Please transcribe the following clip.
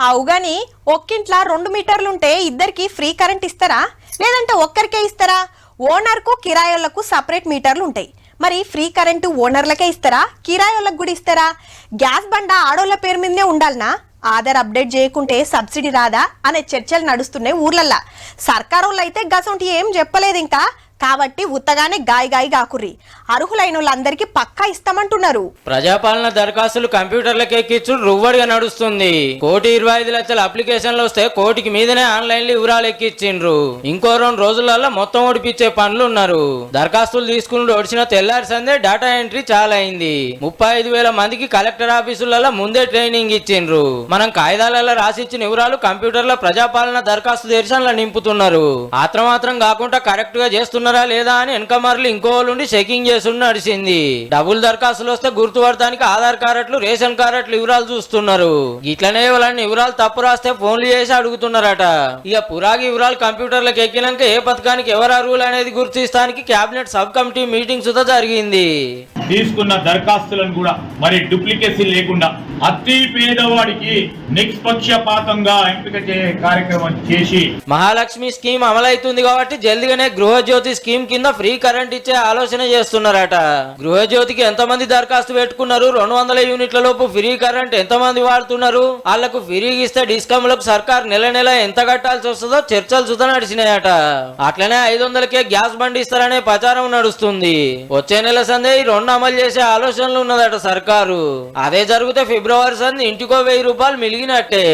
అవుగాని ఒక్కింట్లా 2 మీటర్లుంటే ఇద్దరికి free current ఇస్తారా లేదంటే ఒక్కరికే ఇస్తారా? ఓనర్కు కిరాయోళ్లకు సపరేట్ మీటర్లు ఉంటాయి. మరి ఫ్రీ కరెంటు ఓనర్లకే ఇస్తారా కిరాయోళ్లకు కూడా ఇస్తారా? గ్యాస్ బండ ఆడోళ్ల పేరు మీదనే ఉండాలనా? ఆధార్ అప్డేట్ చేయకుంటే సబ్సిడీ రాదా అనే చర్చలు నడుస్తున్నాయి ఊర్లల్లా. సర్కారోళ్ళు అయితే గసంటి ఏం చెప్పలేదు ఇంకా. కాబట్టి ఉత్తగానే గాయి కాకుర్రి. అర్హులైన వాళ్ళందరికీ పక్కా ఇస్తామంటున్నారు. ప్రజాపాలన దరఖాస్తులు కంప్యూటర్లకు ఎక్కించుడు రువ్వడిగా నడుస్తుంది. 1,25,00,000 అప్లికేషన్లు వస్తే కోటికి మీదనే ఆన్లైన్ వివరాలు ఎక్కించిండ్రు. ఇంకో 2 రోజులలో మొత్తం ఓడిపించే పనులు ఉన్నారు. దరఖాస్తులు తీసుకుని ఒడిచిన తెల్లారి సందే డేటా ఎంట్రీ చాలా అయింది. 35,000 మందికి కలెక్టర్ ఆఫీసులలో ముందే ట్రైనింగ్ ఇచ్చిండ్రు. మనం కాగితాలలో రాసిచ్చిన వివరాలు కంప్యూటర్ల ప్రజాపాలన దరఖాస్తు దేశాలలో నింపుతున్నారు. ఆత్రమాత్రం కాకుండా కరెక్ట్ గా చేస్తున్నారు లేదా అని వెనకమర్లు ఇంకోళ్ళుండి చెకింగ్ చేసి నడిచింది. డబుల్ దరఖాస్తులు వస్తే గుర్తుపడటానికి ఆధార్ కార్డులు రేషన్ కార్డులు వివరాలు చూస్తున్నారు. ఇట్లనే వాళ్ళని వివరాలు తప్పు రాస్తే ఫోన్లు చేసి అడుగుతున్నారట. ఇక పురాగి వివరాలు కంప్యూటర్లకు ఎక్కినాక ఏ పథకానికి ఎవరు అర్హులు అనేది గుర్తిస్తానికి కేబినెట్ సబ్ కమిటీ మీటింగ్ సుధా జరిగింది. తీసుకున్న దరఖాస్తులను కూడా మరి డూప్లికేసీ లేకుండా అతి పేదవాడికి నిష్పక్షపాతంగా ఎంపిక చేసే కార్యక్రమం చేసి మహాలక్ష్మి స్కీమ్ అమలైతుంది కాబట్టి జల్దిగానే గృహజ్యోతి స్కీమ్ కింద ఫ్రీ కరెంట్ ఇచ్చే ఆలోచన చేస్తున్నారట. గృహజ్యోతికి ఎంతమంది దరఖాస్తు పెట్టుకున్నారు? 200 యూనిట్ల లోపు ఫ్రీ కరెంట్ ఎంతమంది వాడుతున్నారు? వాళ్లకు ఫ్రీ ఇస్తే డిస్కమ్లకు సర్కార్ నెల ఎంత కట్టాల్సి వస్తుందో చర్చలు సుధా నడిచినాయట. అట్లనే 500కే గ్యాస్ బండి ఇస్తారనే ప్రచారం నడుస్తుంది. వచ్చే నెల సందే ఈ 2 అమలు చేసే ఆలోచనలు ఉన్నదట సర్కారు. అదే జరిగితే ఫిబ్రవరి సంది ఇంటికో 1000 రూపాయలు మిలిగినట్టే.